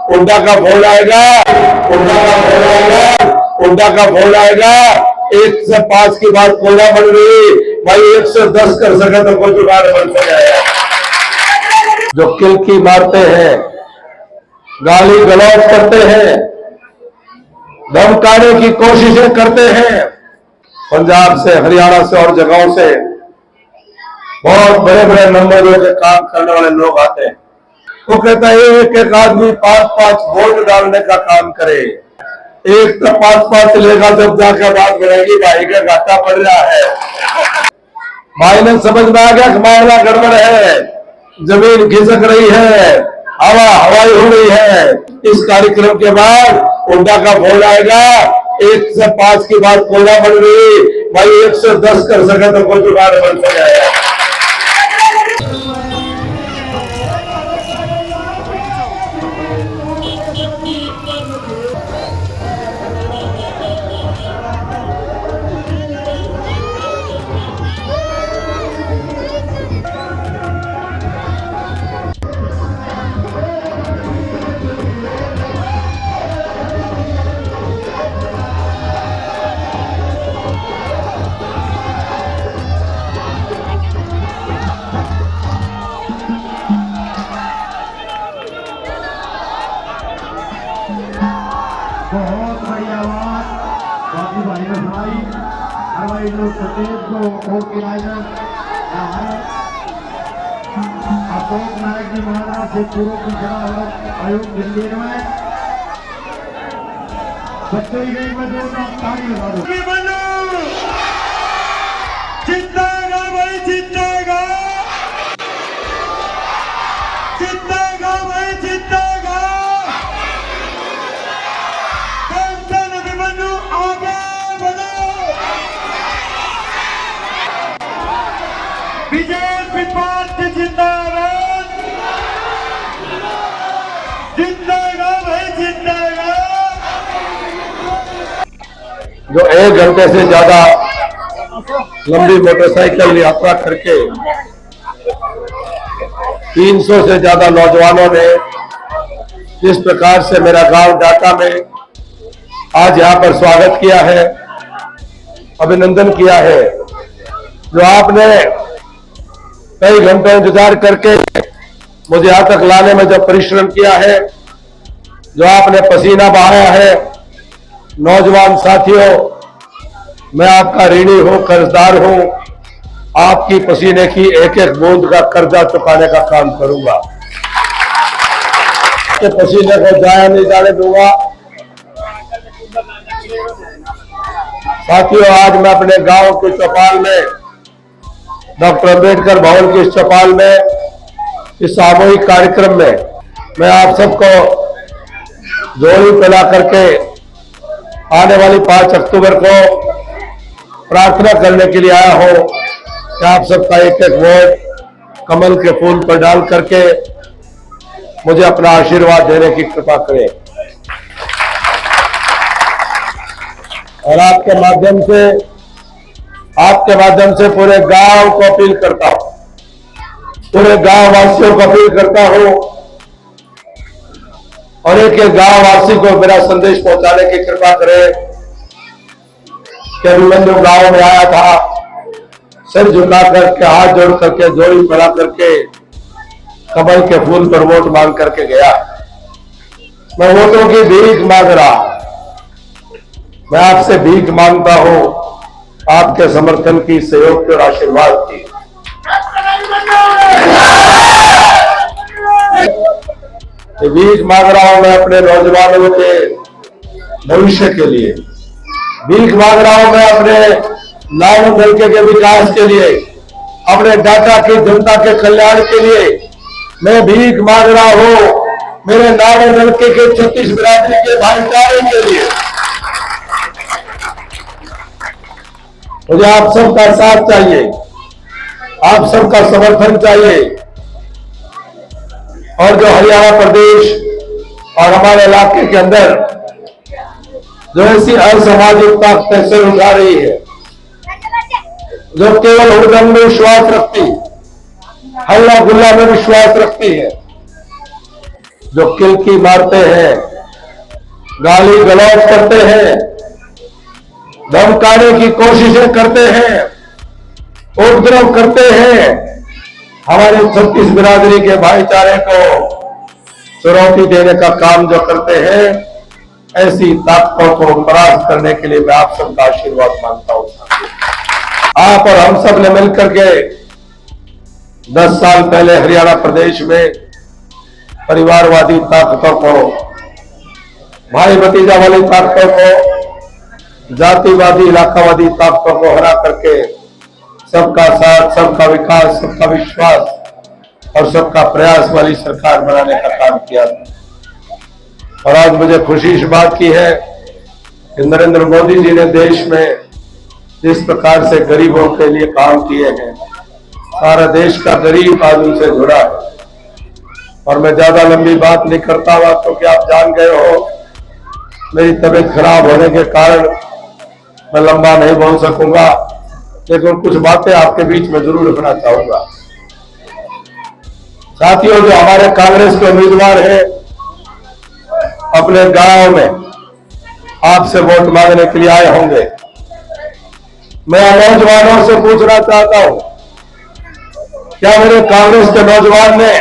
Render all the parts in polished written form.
उड्डा का फोन आएगा, उड्डा का फोन आएगा, उड्डा का फोन आएगा। 1 से 5 की बात कोई ना बन रही भाई, 1 से 10 कर सके तो कोई जुगाड़ बन सके। जो किलकी मारते हैं, गाली गलौज करते हैं, धमकाने की कोशिशें करते हैं, पंजाब से, हरियाणा से और जगहों से बहुत बड़े बड़े नंबरों के काम करने वाले लोग आते हैं। वो कहता है एक एक आदमी 5-5 वोट डालने का काम करे, एक तो 5-5 लेगा, जब जाकर बात बढ़ेगी भाई का घाटा पड़ रहा है। भाई ने समझ में आ गया कि मामला गड़बड़ है, जमीन खिसक रही है, हवा हवाई हो रही है। इस कार्यक्रम के बाद उड्डा का फोन आएगा, 1 से 5 की बात कोई ना बन रही भाई, 1 से 10 कर सके तो कोई जुगाड़ बन सके। बहुत बड़ी आवाज बाकी भाई ने सुनाई। हमारे लोग सतेज को ऑर्गेनाइजर अशोक नायक जी महाराज से पूर्व की चुनाव आयोग दिल्ली में बच्चों की गई में जीतेगा भाई, जीतेगा, जीतेगा भाई, जीतेगा। बीजेपी पार्टी जिंदाबाद, जिंदेगा भाई, जिंदेगा। जो 1 घंटे से ज्यादा लंबी मोटरसाइकिल यात्रा करके 300 से ज्यादा नौजवानों ने जिस प्रकार से मेरा गांव डाटा में आज यहां पर स्वागत किया है, अभिनंदन किया है, जो आपने कई घंटों इंतजार करके मुझे यहां तक लाने में जो परिश्रम किया है, जो आपने पसीना बहाया है, नौजवान साथियों, मैं आपका ऋणी हूं, कर्जदार हूं। आपकी पसीने की एक एक बूंद का कर्जा चुकाने का काम करूंगा, के पसीने को जाया नहीं जाने दूंगा। साथियों, आज मैं अपने गांव के चौपाल में, डॉक्टर अंबेडकर भवन की इस चौपाल में, इस सामूहिक कार्यक्रम में मैं आप सबको जोड़ी पिला करके आने वाली 5 अक्टूबर को प्रार्थना करने के लिए आया हूं कि आप सबका एक एक वोट कमल के फूल पर डाल करके मुझे अपना आशीर्वाद देने की कृपा करें। और आपके माध्यम से पूरे गांव को अपील करता हूं, पूरे गांव वासियों को अपील करता हूं, और एक एक गांव वासी को मेरा संदेश पहुंचाने की कृपा करें कि अभिमन्यु गांव में आया था, सिर झुका करके, हाथ जोड़ करके, जोड़ी फैला करके, कमल के फूल पर वोट मांग करके गया। मैं वोटों की भीख मांग रहा हूं, मैं आपसे भीख मांगता हूं, आपके समर्थन की, सहयोग की और आशीर्वाद की। भीख मांग रहा हूं मैं अपने नौजवानों के भविष्य के लिए, भीख मांग रहा हूं मैं अपने नाव हल्के के विकास के लिए, अपने डाटा की जनता के कल्याण के लिए मैं भीख मांग रहा हूं, मेरे नाव हल्के के 36 बिरादरी के भाईचारे के लिए। मुझे आप सबका साथ चाहिए, आप सबका समर्थन चाहिए। और जो हरियाणा प्रदेश और हमारे इलाके के अंदर जो ऐसी असामाजिक ताकतें सिर उठा रही है, जो केवल हुड़दंग में विश्वास रखती, हल्ला गुल्ला में विश्वास रखती है, जो किलकी मारते हैं, गाली गलौज करते हैं, धमकाने की कोशिशें करते हैं, उपद्रव करते हैं, हमारे छत्तीस बिरादरी के भाईचारे को चुनौती देने का काम जो करते हैं, ऐसी ताकतों को परास्त करने के लिए मैं आप सबका आशीर्वाद मांगता हूं। आप और हम सब ने मिलकर के 10 साल पहले हरियाणा प्रदेश में परिवारवादी ताकतों को, भाई भतीजा वाली ताकतों को, जातिवादी इलाकावादी ताकतों को हरा करके सबका साथ, सबका विकास, सबका विश्वास और सबका प्रयास वाली सरकार बनाने का काम किया। और आज मुझे खुशी इस बात की है कि नरेंद्र मोदी जी ने देश में जिस प्रकार से गरीबों के लिए काम किए हैं, सारा देश का गरीब आज उनसे जुड़ा है। और मैं ज्यादा लंबी बात नहीं करता हुआ, क्योंकि आप जान गए हो मेरी तबीयत खराब होने के कारण मैं लंबा नहीं बोल सकूंगा, लेकिन कुछ बातें आपके बीच में जरूर रखना चाहूंगा। साथियों, जो हमारे कांग्रेस के उम्मीदवार हैं, अपने गांव में आपसे वोट मांगने के लिए आए होंगे। मैं नौजवानों से पूछना चाहता हूं, क्या मेरे कांग्रेस के नौजवान ने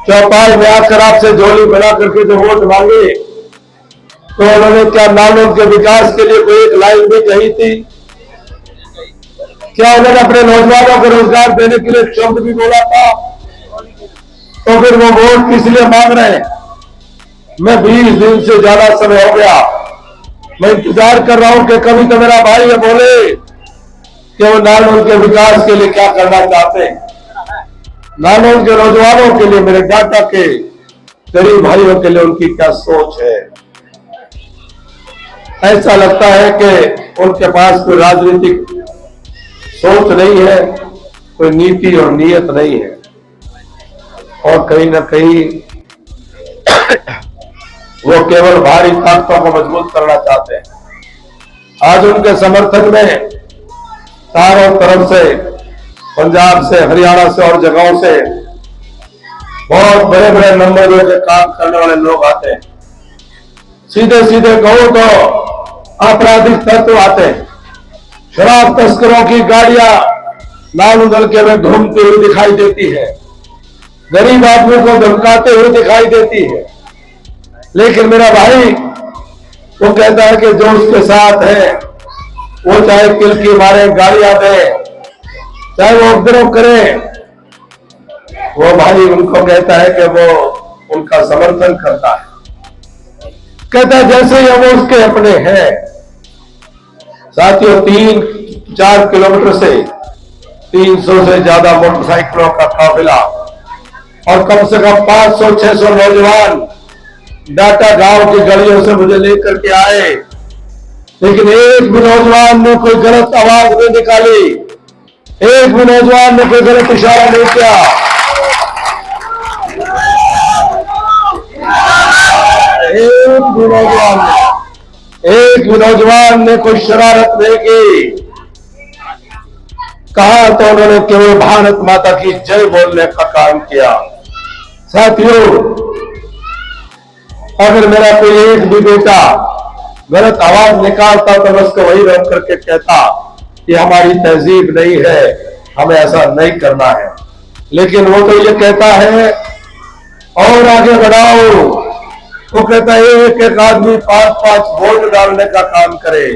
चौपाल में आकर आपसे झोली बना करके जो वोट मांगे, तो उन्होंने क्या नालों के विकास के लिए कोई एक लाइन भी कही थी? क्या उन्होंने अपने नौजवानों को रोजगार देने के लिए एक शब्द भी बोला था? तो फिर वो वोट किस लिए मांग रहे हैं? मैं 20 दिन से ज्यादा समय हो गया, मैं इंतजार कर रहा हूं कि कभी तो मेरा भाई ये बोले कि वो नालों के विकास के लिए क्या करना चाहते हैं, नालों के नौजवानों के लिए, मेरे डाटा के गरीब भाइयों के लिए उनकी क्या सोच है। ऐसा लगता है कि उनके पास कोई राजनीतिक सोच नहीं है, कोई नीति और नीयत नहीं है, और कहीं ना कहीं वो केवल भारी ताकतों को मजबूत करना चाहते हैं। आज उनके समर्थन में चारों तरफ से, पंजाब से, हरियाणा से और जगहों से बहुत बड़े बड़े नंबरों के काम करने वाले लोग आते हैं। सीधे सीधे कहो तो आपराधिक तत्व आते हैं। शराब तस्करों की गाड़ियां लाल उदलके में घूमती हुई दिखाई देती है, गरीब आदमी को धमकाते हुए दिखाई देती है। लेकिन मेरा भाई वो कहता है कि जो उसके साथ है वो चाहे किलकी मारे, गालियां दे, चाहे वो उपद्रव करे, वो भाई उनको कहता है कि वो उनका समर्थन करता है। कहता है जैसे ही वो उसके अपने हैं। साथियों, 3-4 किलोमीटर से 300 से ज्यादा मोटरसाइकिलों का काफिला और कम से कम 500-600 नौजवान डाटा गांव की गलियों से मुझे लेकर के आए, लेकिन एक भी नौजवान ने कोई गलत आवाज नहीं निकाली, एक भी नौजवान ने कोई गलत इशारा नहीं किया। एक भी नौजवान ने कोई शरारत नहीं की। कहा तो उन्होंने केवल भारत माता की जय बोलने का काम किया। साथियों, अगर मेरा कोई एक भी बेटा गलत आवाज निकालता तो मैं उसको वही रोक करके कहता कि हमारी तहजीब नहीं है, हमें ऐसा नहीं करना है। लेकिन वो तो ये कहता है और आगे बढ़ाओ। वो कहता है एक एक आदमी 5-5 वोट डालने का काम करे।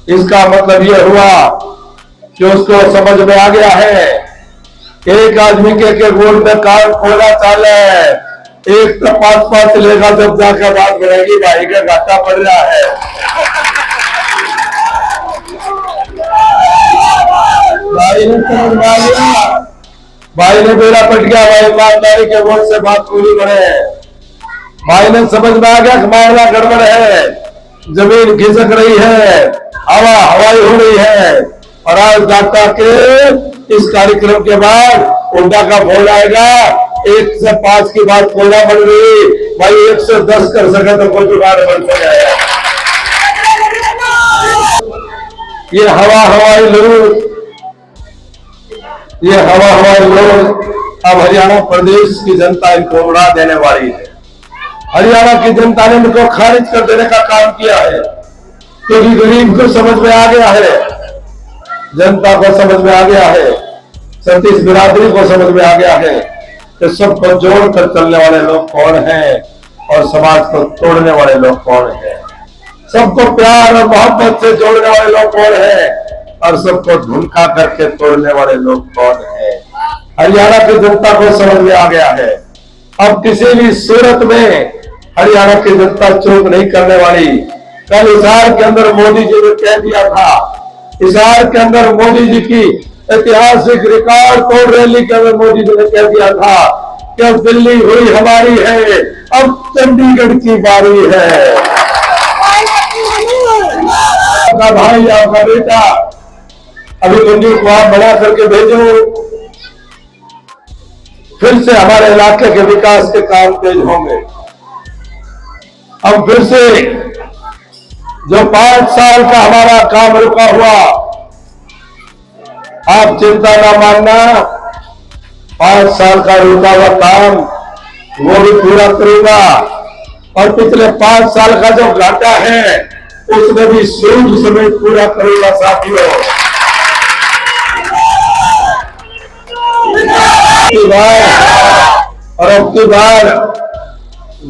इसका मतलब ये हुआ कि उसको समझ में आ गया है एक आदमी के वोट में काम खोला चाले, एक तो 5-5 लेगा, जब जाकर बात बढ़ेगी भाई का घाटा पड़ रहा है। भाई ने समझ में आ गया, भाई ने बेड़ा पट गया, भाई ईमानदारी के वोट से बात पूरी बढ़े। भाई ने समझ में आ गया कि मामला गड़बड़ है, जमीन खिसक रही है, हवाई हो रही है। और आज डाटा के इस कार्यक्रम के बाद उल्टा का फोन आएगा, 1 से 5 की बात खोलना पड़ गई, भाई 1 से 10 कर सके तो कोई जुगाड़ बन जाएगा। ये हवाई लोग अब हरियाणा प्रदेश की जनता इनको उड़ा देने वाली है। हरियाणा की जनता ने इनको खारिज कर देने का काम किया है, क्योंकि गरीब को समझ में आ गया है, जनता को समझ में आ गया है, सतीश बिरादरी को समझ में आ गया है कि सबको जोड़कर चलने वाले लोग कौन हैं और समाज को तोड़ने वाले लोग कौन हैं। सबको प्यार और मोहब्बत से जोड़ने वाले लोग कौन हैं और सबको धुनका करके तोड़ने वाले लोग कौन हैं। हरियाणा की जनता को समझ में आ गया है। अब किसी भी सूरत में हरियाणा की जनता चूक नहीं करने वाली। कल हिसार के अंदर मोदी जी ने कह दिया था, हिसार के अंदर मोदी जी की ऐतिहासिक रिकॉर्ड तोड़ रैली के अंदर मोदी जी ने कह दिया था कि अब दिल्ली हुई हमारी है, अब चंडीगढ़ की बारी है। आपका भाई, आपका बेटा अभी मंजूर को आप बना करके भेजो, फिर से हमारे इलाके के विकास के काम तेज होंगे। अब फिर से जो 5 साल का हमारा काम रुका हुआ, आप चिंता ना मानना, 5 साल का रुका हुआ काम वो भी पूरा करूंगा। और पिछले 5 साल का जो घाटा है उसमें भी सूझ समेत पूरा करूंगा साथियों। और अब की बार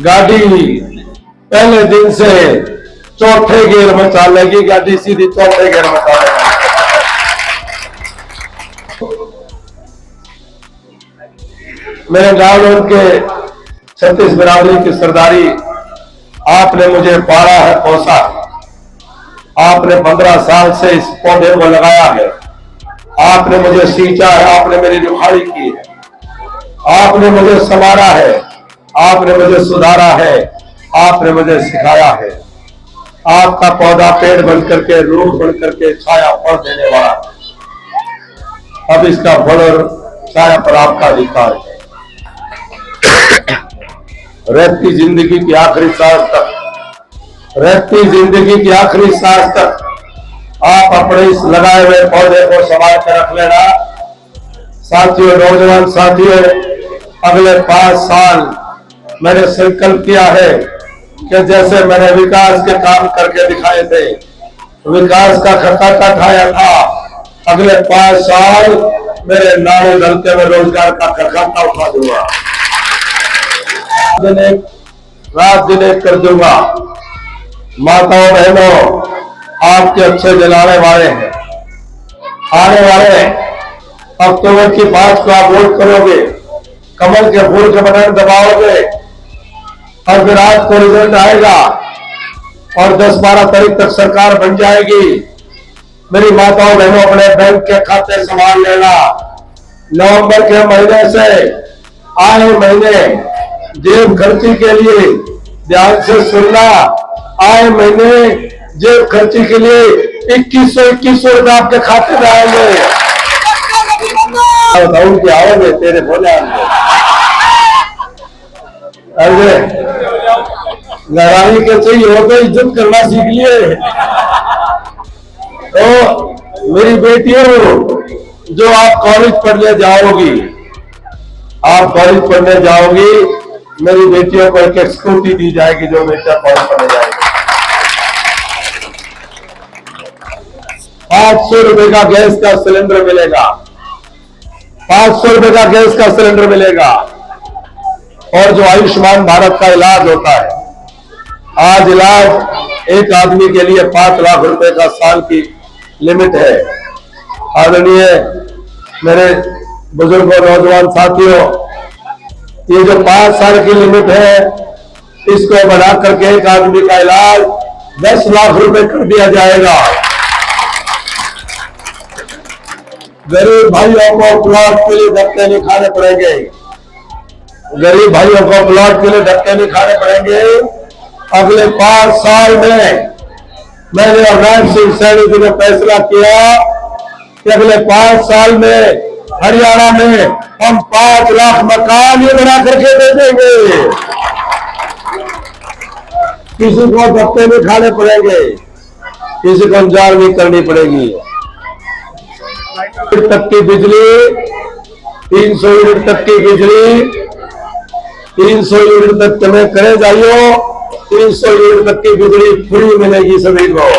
गाड़ी पहले दिन से चौथे गियर में चलेगी, गाड़ी सीधी चौथे गियर में चलेगी। मेरे गांव के सतीश बिरादरी की सरदारी, आपने मुझे पाला है, पोसा है। आपने 15 साल से इस पौधे को लगाया है, आपने मुझे सींचा है, आपने मेरी रुखाड़ी की है, आपने मुझे संवारा है, आपने मुझे सुधारा है, आपने मुझे सिखाया है। आपका पौधा पेड़ बन करके, रूख बन करके छाया फल देने वाला है। अब इसका फल और छाया पर आपका अधिकार है। रहती जिंदगी की आखिरी सांस तक, रहती जिंदगी की आखिरी सांस तक आप अपने इस लगाए हुए पौधे को संभाल कर रख लेना। साथियों, नौजवान साथियों, अगले 5 साल मैंने संकल्प किया है कि जैसे मैंने विकास के काम करके दिखाए थे, विकास का खर्चा उठाया था, अगले 5 साल मेरे नारे दलते में रोजगार का खर्चा उठा दूंगा, रात दिन एक कर दूंगा। माताओं बहनों, आपके अच्छे जलाने वाले हैं, आने वाले अक्टूबर की 5 को आप वोट करोगे, कमल के फूल के बटन दबाओगे और फिर रात को रिजल्ट आएगा और 10-12 तारीख तक सरकार बन जाएगी। मेरी माताओं बहनों, अपने बैंक के खाते संभाल लेना। नवंबर के महीने से आए महीने जेब खर्ची के लिए ध्यान से सुनना, आए महीने जेब खर्ची के लिए 2100 रुपए आपके खाते में आएंगे। उनके आओगे तेरे बोले अरे लड़ाई के चाहिए हो तो इज्जत करना सीख लिए। तो मेरी बेटियों, जो आप कॉलेज पढ़ने जाओगी, आप कॉलेज पढ़ने जाओगी, मेरी बेटियों को एक स्कूटी दी जाएगी जो बेटा कॉलेज पढ़ने जाएगी। 500 रुपए का गैस का सिलेंडर मिलेगा, 500 रुपए का गैस का सिलेंडर मिलेगा। और जो आयुष्मान भारत का इलाज होता है, आज इलाज एक आदमी के लिए 5 लाख रुपए का साल की लिमिट है। आदरणीय मेरे बुजुर्गों, नौजवान साथियों, ये जो 5 साल की लिमिट है, इसको बढ़ा करके एक आदमी का इलाज 10 लाख रुपए कर दिया जाएगा। गरीब भाइयों को प्लॉट के लिए धक्के नहीं खाने पड़ेंगे, गरीब भाइयों को प्लॉट के लिए धक्के नहीं खाने पड़ेंगे। अगले 5 साल में मैंने और नायब सिंह सैनी जी ने फैसला किया कि अगले 5 साल में हरियाणा में हम 5 लाख मकान ये बना करके दे देंगे। किसी को धक्के नहीं खाने पड़ेंगे, किसी को इंतजार नहीं करनी पड़ेगी। तक की बिजली 300 यूनिट तक की बिजली, 300 यूनिट तक तुम्हें करे जाइयो, 300 यूनिट तक की बिजली फ्री मिलेगी सभी को।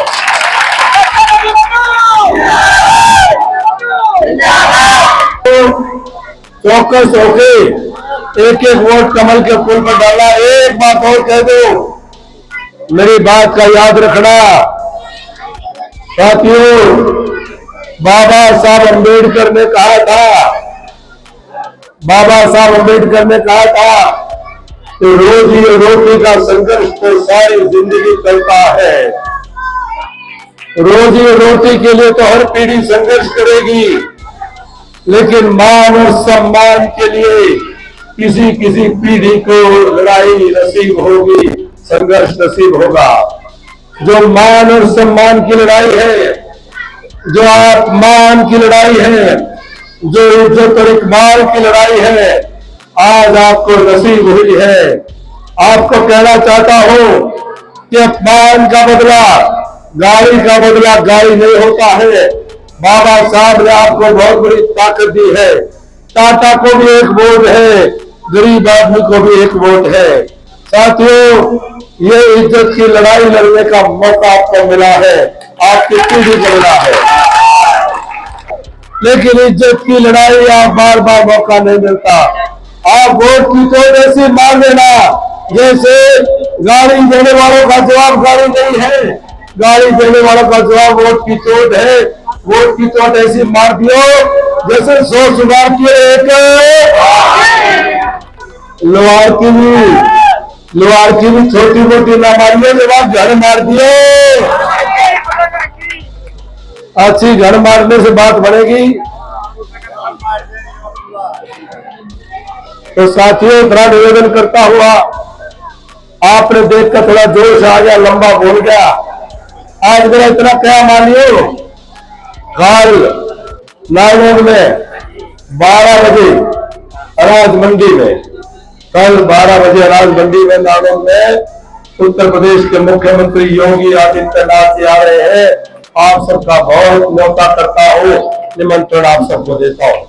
चौकस होके एक एक वोट कमल के फूल पर डाला। एक बात और कह दो, मेरी बात का याद रखना साथियों, बाबा साहब अम्बेडकर ने कहा था, बाबा साहब अम्बेडकर ने कहा था कि रोजी रोटी का संघर्ष तो सारी जिंदगी चलता है। रोजी रोटी के लिए तो हर पीढ़ी संघर्ष करेगी, लेकिन मान और सम्मान के लिए किसी किसी पीढ़ी को लड़ाई नसीब होगी, संघर्ष नसीब होगा। जो मान और सम्मान की लड़ाई है, जो आत्मान की लड़ाई है, जो इज्जत और इकबाल की लड़ाई है, आज आपको नसीब हुई है। आपको कहना चाहता हूं कि अपमान का बदला, गाली का बदला गाली नहीं होता है। बाबा साहब ने आपको बहुत बड़ी ताकत दी है। टाटा को भी एक वोट है, गरीब आदमी को भी एक वोट है। साथियों, ये इज्जत की लड़ाई लड़ने का मौका आपको मिला है, आपकी पीढ़ी को मिला है, लेकिन इज्जत की लड़ाई आप बार बार मौका नहीं मिलता। आप वोट की चोट ऐसी मार देना जैसे गाड़ी देने वालों का जवाब गाड़ी नहीं है, गाड़ी देने वालों का जवाब वोट की चोट है। वोट की चोट ऐसी मार दियो जैसे 100 सुधार की एक लोहार की भी छोटी मोटी ना मारियो, जब आप घर मार दिए। अच्छी घर मारने से बात बढ़ेगी। तो साथियों, इतना निवेदन करता हुआ, आपने देखकर थोड़ा जोश आ गया, लंबा बोल गया। आज मेरा इतना क्या मानियो, कल नागौर में 12 बजे अनाज मंडी में, कल 12 बजे अनाज मंडी में नागौर में उत्तर प्रदेश के मुख्यमंत्री योगी आदित्यनाथ जी आ रहे हैं। आप सबका बहुत न्योता करता हूं, निमंत्रण आप सबको देता हूं।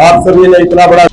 आप सभी ने इतना बड़ा